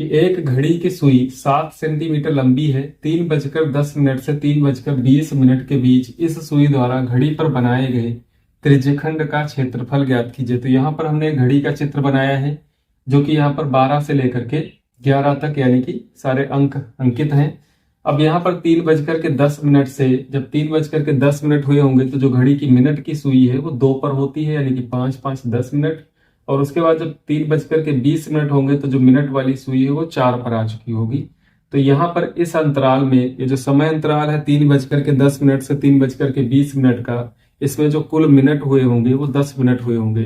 कि एक घड़ी की सुई 7 सेंटीमीटर लंबी है। 3:10 से 3:20 के बीच इस सुई द्वारा घड़ी पर बनाए गए त्रिज्यखंड का क्षेत्रफल ज्ञात कीजिए। तो यहाँ पर हमने घड़ी का चित्र बनाया है जो कि यहाँ पर 12 से लेकर के 11 तक यानी कि सारे अंक अंकित हैं। अब यहाँ पर 3:10 से जब 3:10 हुए होंगे तो जो घड़ी की मिनट की सुई है वो 2 पर होती है यानी कि 5 5 10 मिनट। और उसके बाद जब 3:20 होंगे तो जो मिनट वाली सुई है वो 4 पर आ चुकी होगी। तो यहाँ पर इस अंतराल में ये जो समय अंतराल है 3:10 से 3:20 का, इसमें जो कुल मिनट हुए होंगे वो 10 मिनट हुए होंगे।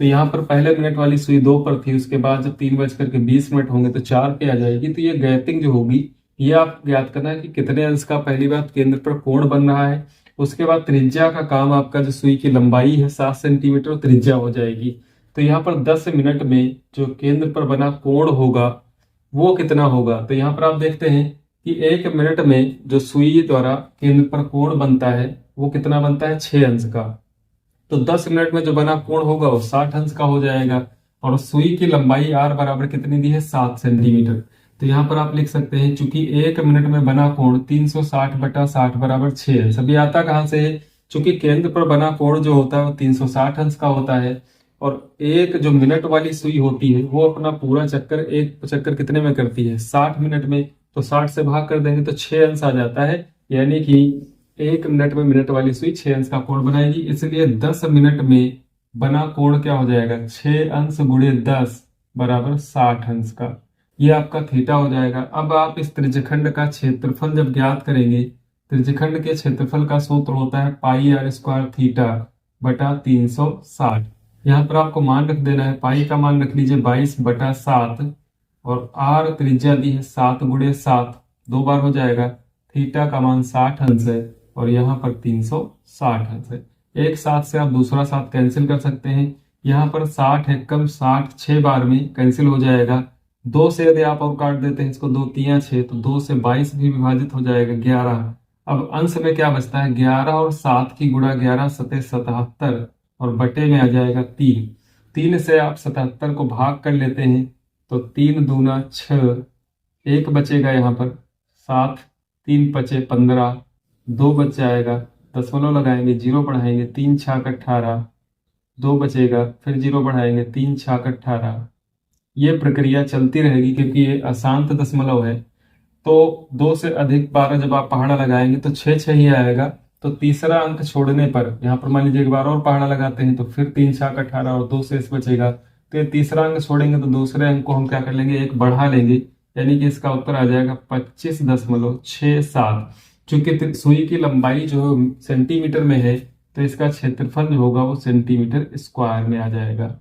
तो यहाँ पर पहले मिनट वाली सुई 2 पर थी, उसके बाद जब 3:20 होंगे तो 4 पे आ जाएगी। तो ये गैपिंग जो होगी ये आप ज्ञात करना है कि कितने अंश का पहली बात केंद्र पर कोण बन रहा है। उसके बाद त्रिज्या का काम आपका जो सुई की लंबाई है 7 सेंटीमीटर त्रिज्या हो जाएगी। तो यहाँ पर 10 मिनट में जो केंद्र पर बना कोण होगा वो कितना होगा। तो यहाँ पर आप देखते हैं कि 1 मिनट में जो सुई द्वारा केंद्र पर कोण बनता है वो कितना बनता है 6 अंश का। तो 10 मिनट में जो बना कोण होगा वो 60 अंश का हो जाएगा। और सुई की लंबाई r बराबर कितनी दी है 7 सेंटीमीटर। तो यहाँ पर आप लिख सकते हैं चूंकि 1 मिनट में बना कोण 360/60 बराबर 6 अंश। अभी आता कहां से है, चूंकि केंद्र पर बना कोण जो होता है वो 360 अंश का होता है और एक जो मिनट वाली सुई होती है वो अपना पूरा चक्कर एक चक्कर कितने में करती है 60 मिनट में। तो 60 से भाग कर देंगे तो 6 अंश आ जाता है, यानी कि 1 मिनट में मिनट वाली सुई 6 अंश का कोण बनाएगी। इसलिए 10 मिनट में बना कोण क्या हो जाएगा 6 अंश गुणे 10 बराबर 60 अंश का। ये आपका थीटा हो जाएगा। अब आप इस त्रिज्यखंड का क्षेत्रफल जब ज्ञात करेंगे, त्रिज्यखंड के क्षेत्रफल का सूत्र होता है पाई r स्क्वायर थीटा बटा 360। यहाँ पर आपको मान रख देना है, पाई का मान रख लीजिए 22/7 और आर त्रिज्या दी है 7 गुणे 7 2 बार हो जाएगा। थीटा का मान 60 अंश है और यहाँ पर 360 अंश है। एक 7 से आप दूसरा 7 कैंसिल कर सकते हैं। यहाँ पर 60 है कम 60 6 बार में कैंसिल हो जाएगा। 2 से यदि आप और काट देते हैं इसको 2 3 6 तो 2 से 22 भी विभाजित हो जाएगा 11। अब अंश में क्या बचता है 11 और 7 की गुणा 11 सते 77 और बटे में आ जाएगा 3। 3 से आप 77 को भाग कर लेते हैं तो 3 दूना 6, 1 बचेगा यहाँ पर 7, 3 बचे 15, 2 बच जाएगा, दशमलव लगाएंगे 0 बढ़ाएंगे 3 छाक 18, 2 बचेगा फिर 0 बढ़ाएंगे 3 छाक 18। ये प्रक्रिया चलती रहेगी क्योंकि ये अशांत दशमलव है। तो 2 से अधिक 12 जब आप पहाड़ा लगाएंगे तो 6 6 ही आएगा। तो तीसरा अंक छोड़ने पर यहाँ पर मान लीजिए एक बार और पहाड़ा लगाते हैं तो फिर 3 छाक 18 और 2 शेष बचेगा। तो ये तीसरा अंक छोड़ेंगे तो दूसरे अंक को हम क्या कर लेंगे एक बढ़ा लेंगे, यानी कि इसका उत्तर आ जाएगा 25.67। चूंकि सुई की लंबाई जो सेंटीमीटर में है तो इसका क्षेत्रफल जो होगा वो सेंटीमीटर स्क्वायर में आ जाएगा।